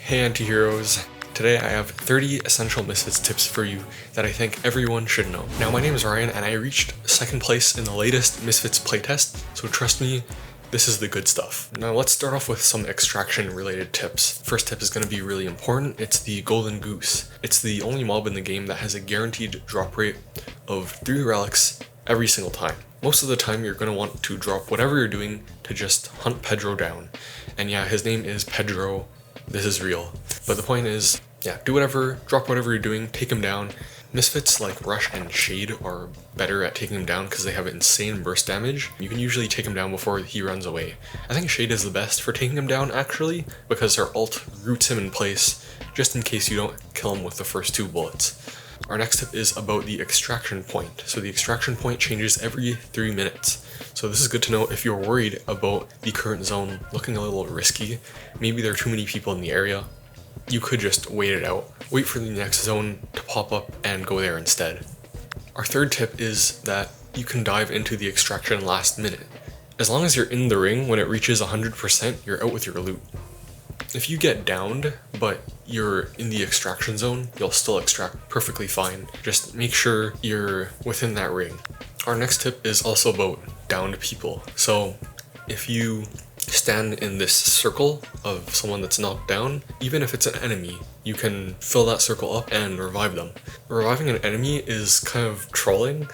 Hey anti-heroes! Today I have 30 essential Misfitz tips for you that I think everyone should know. Now my name is Ryan and I reached second place in the latest Misfitz playtest, so trust me, this is the good stuff. Now let's start off with some extraction related tips. First tip is going to be really important. It's the Golden Goose. It's the only mob in the game that has a guaranteed drop rate of 3 relics every single time. Most of the time you're going to want to drop whatever you're doing to just hunt Pedro down. And yeah, his name is Pedro. This is real. But the point is, yeah, do whatever, drop whatever you're doing, take him down. Misfits like Rush and Shade are better at taking him down because they have insane burst damage. You can usually take him down before he runs away. I think Shade is the best for taking him down actually, because her ult roots him in place just in case you don't kill him with the first 2 bullets. Our next tip is about the extraction point. So the extraction point changes every 3 minutes. So this is good to know if you're worried about the current zone looking a little risky. Maybe there are too many people in the area. You could just wait it out. Wait for the next zone to pop up and go there instead. Our third tip is that you can dive into the extraction last minute. As long as you're in the ring, when it reaches 100%, you're out with your loot. If you get downed, but you're in the extraction zone, you'll still extract perfectly fine. Just make sure you're within that ring. Our next tip is also about downed people. So if you stand in this circle of someone that's knocked down, even if it's an enemy, you can fill that circle up and revive them. Reviving an enemy is kind of trolling.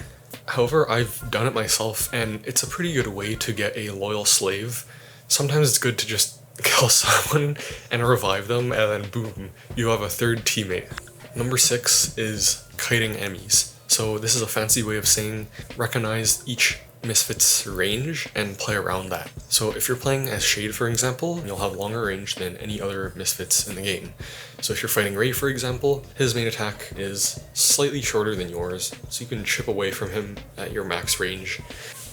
However, I've done it myself and it's a pretty good way to get a loyal slave. Sometimes it's good to just kill someone and revive them and then boom, you have a third teammate. Number 6 is kiting enemies. So this is a fancy way of saying recognize each Misfit's range and play around that. So if you're playing as Shade, for example, you'll have longer range than any other Misfits in the game. So if you're fighting Ray, for example, his main attack is slightly shorter than yours, so you can chip away from him at your max range.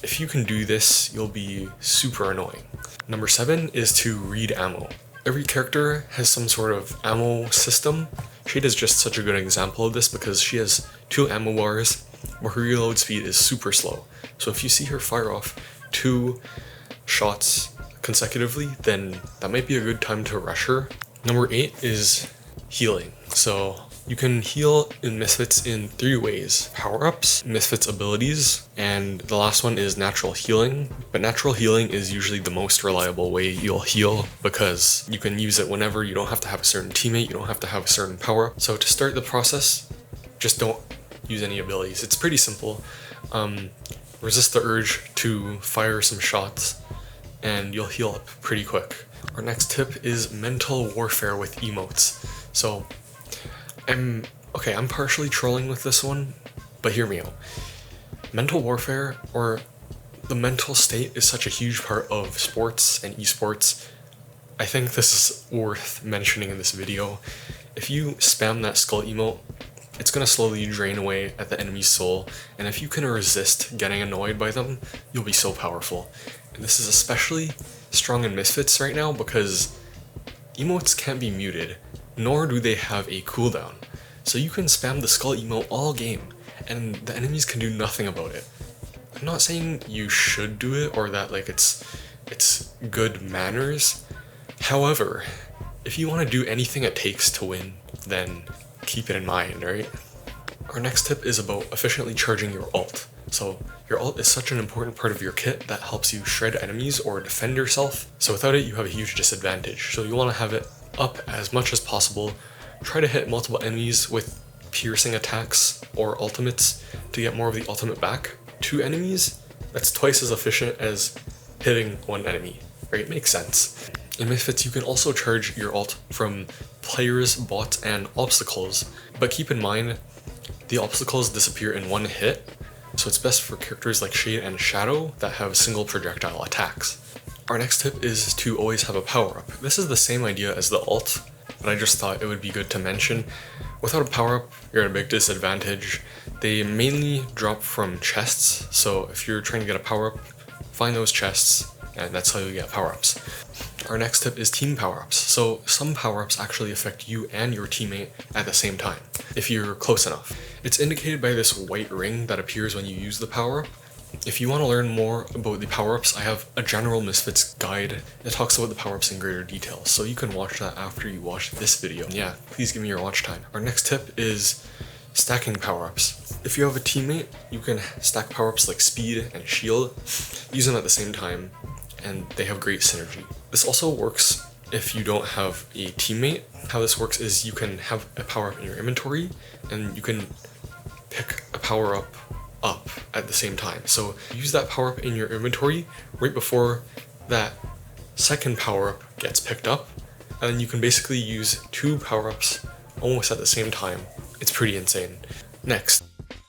If you can do this, you'll be super annoying. Number 7 is to read ammo. Every character has some sort of ammo system. Shade is just such a good example of this because she has 2 ammo bars, but her reload speed is super slow. So if you see her fire off 2 shots consecutively, then that might be a good time to rush her. Number 8 is healing. So you can heal in Misfits in 3 ways: power-ups, Misfits abilities, and the last one is natural healing. But natural healing is usually the most reliable way you'll heal because you can use it whenever. You don't have to have a certain teammate, you don't have to have a certain power-up. So to start the process, just don't use any abilities. It's pretty simple. Resist the urge to fire some shots and you'll heal up pretty quick. Our next tip is mental warfare with emotes. So I'm partially trolling with this one, but hear me out. Mental warfare, or the mental state, is such a huge part of sports and esports. I think this is worth mentioning in this video. If you spam that skull emote, it's going to slowly drain away at the enemy's soul, and if you can resist getting annoyed by them, you'll be so powerful. And this is especially strong in Misfits right now because emotes can't be muted, nor do they have a cooldown. So you can spam the skull emote all game, and the enemies can do nothing about it. I'm not saying you should do it or that like it's good manners. However, if you want to do anything it takes to win, then keep it in mind, right? Our next tip is about efficiently charging your ult. So your ult is such an important part of your kit that helps you shred enemies or defend yourself. So without it, you have a huge disadvantage. So you want to have it up as much as possible. Try to hit multiple enemies with piercing attacks or ultimates to get more of the ultimate back. 2 enemies, that's twice as efficient as hitting 1 enemy, right? Makes sense. In Misfits, you can also charge your ult from players, bots, and obstacles, but keep in mind, the obstacles disappear in 1 hit, so it's best for characters like Shade and Shadow that have single projectile attacks. Our next tip is to always have a power-up. This is the same idea as the ult, but I just thought it would be good to mention. Without a power-up, you're at a big disadvantage. They mainly drop from chests, so if you're trying to get a power-up, find those chests, and that's how you get power-ups. Our next tip is team power-ups. So some power-ups actually affect you and your teammate at the same time, if you're close enough. It's indicated by this white ring that appears when you use the power-up, If you want to learn more about the power-ups, I have a general Misfitz guide that talks about the power-ups in greater detail, so you can watch that after you watch this video. And yeah, please give me your watch time. Our next tip is stacking power-ups. If you have a teammate, you can stack power-ups like speed and shield, use them at the same time, and they have great synergy. This also works if you don't have a teammate. How this works is you can have a power-up in your inventory, and you can pick a power-up up at the same time. So use that power-up in your inventory right before that second power-up gets picked up, and then you can basically use 2 power-ups almost at the same time. It's pretty insane. Next,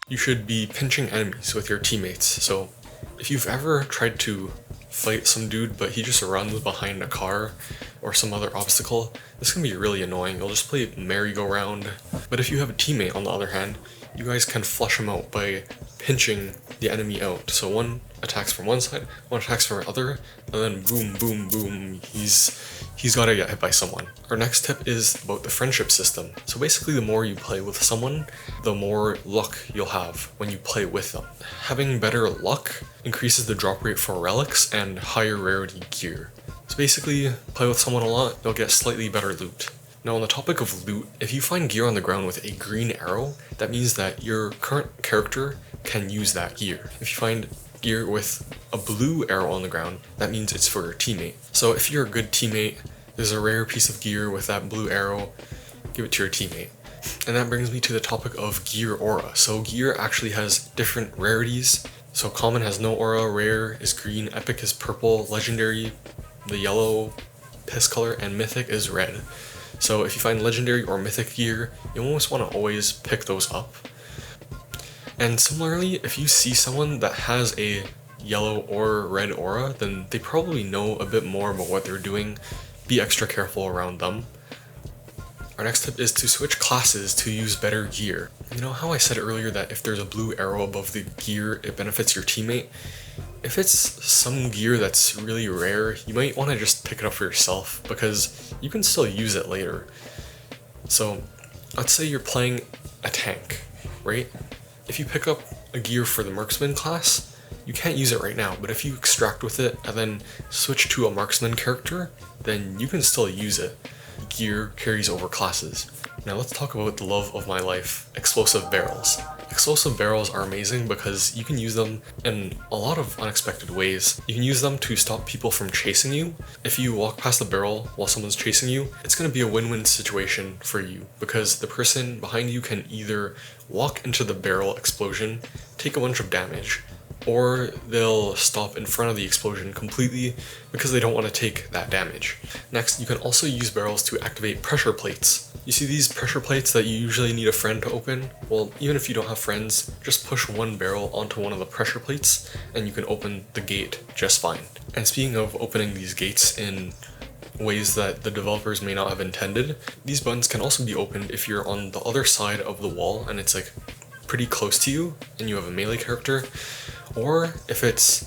you should be pinching enemies with your teammates. So if you've ever tried to fight some dude but he just runs behind a car or some other obstacle, this can be really annoying. You'll just play merry-go-round. But if you have a teammate, on the other hand, you guys can flush him out by pinching the enemy out. So one attacks from one side, one attacks from the other, and then boom, boom, boom, he's gotta get hit by someone. Our next tip is about the friendship system. So basically, the more you play with someone, the more luck you'll have when you play with them. Having better luck increases the drop rate for relics and higher rarity gear. So basically, play with someone a lot, you'll get slightly better loot. Now, on the topic of loot, if you find gear on the ground with a green arrow, that means that your current character can use that gear. If you find gear with a blue arrow on the ground, that means it's for your teammate. So if you're a good teammate, there's a rare piece of gear with that blue arrow, give it to your teammate. And that brings me to the topic of gear aura. So gear actually has different rarities. So common has no aura, rare is green, epic is purple, legendary, the yellow piss color, and mythic is red. So if you find legendary or mythic gear, you almost want to always pick those up. And similarly, if you see someone that has a yellow or red aura, then they probably know a bit more about what they're doing. Be extra careful around them. Our next tip is to switch classes to use better gear. You know how I said earlier that if there's a blue arrow above the gear, it benefits your teammate? If it's some gear that's really rare, you might want to just pick it up for yourself, because you can still use it later. So, let's say you're playing a tank, right? If you pick up a gear for the marksman class, you can't use it right now, but if you extract with it and then switch to a marksman character, then you can still use it. Gear carries over classes. Now let's talk about the love of my life, explosive barrels. Explosive barrels are amazing because you can use them in a lot of unexpected ways. You can use them to stop people from chasing you. If you walk past the barrel while someone's chasing you, it's going to be a win-win situation for you, because the person behind you can either walk into the barrel explosion, take a bunch of damage, or they'll stop in front of the explosion completely because they don't want to take that damage. Next, you can also use barrels to activate pressure plates. You see these pressure plates that you usually need a friend to open? Well, even if you don't have friends, just push one barrel onto one of the pressure plates and you can open the gate just fine. And speaking of opening these gates in ways that the developers may not have intended, these buttons can also be opened if you're on the other side of the wall and it's like pretty close to you and you have a melee character, or if it's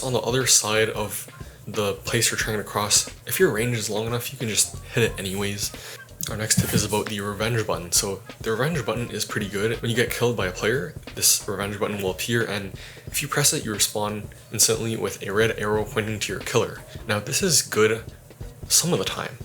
on the other side of the place you're trying to cross. If your range is long enough, you can just hit it anyways. Our next tip is about the revenge button. So the revenge button is pretty good. When you get killed by a player, this revenge button will appear, and if you press it, you respawn instantly with a red arrow pointing to your killer. Now this is good some of the time.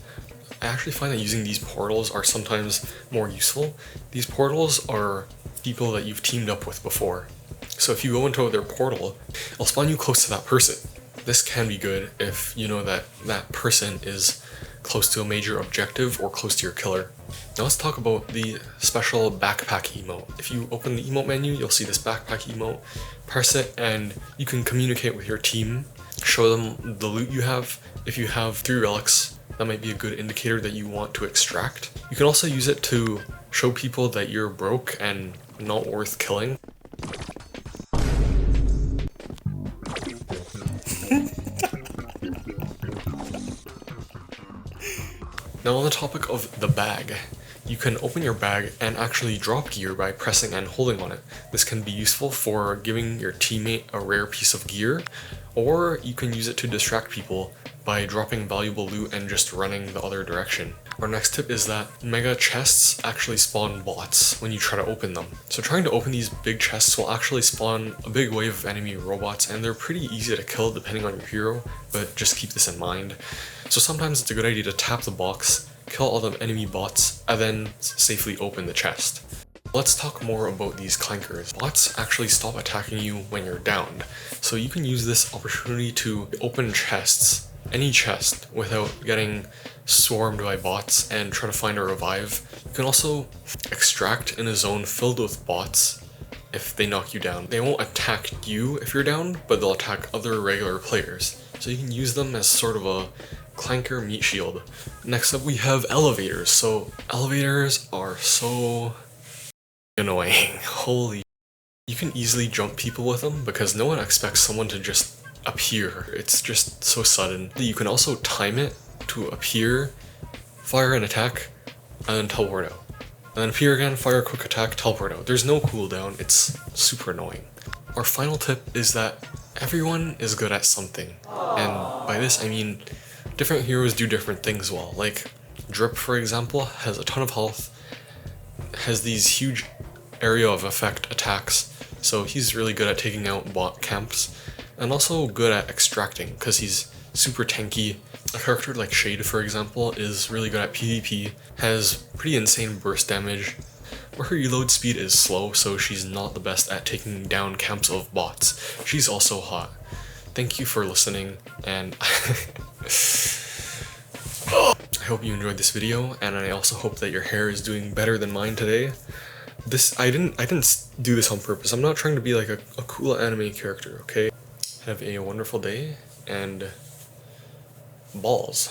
I actually find that using these portals are sometimes more useful. These portals are people that you've teamed up with before. So if you go into their portal, it'll spawn you close to that person. This can be good if you know that that person is close to a major objective or close to your killer. Now let's talk about the special backpack emote. If you open the emote menu, you'll see this backpack emote. Press it and you can communicate with your team, show them the loot you have. If you have 3 relics, that might be a good indicator that you want to extract. You can also use it to show people that you're broke and not worth killing. Now on the topic of the bag, you can open your bag and actually drop gear by pressing and holding on it. This can be useful for giving your teammate a rare piece of gear, or you can use it to distract people by dropping valuable loot and just running the other direction. Our next tip is that mega chests actually spawn bots when you try to open them. So trying to open these big chests will actually spawn a big wave of enemy robots, and they're pretty easy to kill depending on your hero, but just keep this in mind. So sometimes it's a good idea to tap the box, kill all the enemy bots, and then safely open the chest. Let's talk more about these clankers. Bots actually stop attacking you when you're downed, so you can use this opportunity to open chests, any chest, without getting swarmed by bots and try to find a revive. You can also extract in a zone filled with bots if they knock you down. They won't attack you if you're down, but they'll attack other regular players. So you can use them as sort of a clanker meat shield. Next up we have elevators. So elevators are so annoying. Holy. You can easily jump people with them because no one expects someone to just appear. It's just so sudden. You can also time it to appear, fire an attack, and then teleport out. And then appear again, fire a quick attack, teleport out. There's no cooldown. It's super annoying. Our final tip is that everyone is good at something. And by this I mean different heroes do different things well. Like Drip, for example, has a ton of health, has these huge area of effect attacks, so he's really good at taking out bot camps, and also good at extracting because he's super tanky. A character like Shade, for example, is really good at PvP, has pretty insane burst damage, but her reload speed is slow, so she's not the best at taking down camps of bots. She's also hot. Thank you for listening, and I hope you enjoyed this video, and I also hope that your hair is doing better than mine today. I didn't do this on purpose. I'm not trying to be like a cool anime character, okay? Have a wonderful day, and balls.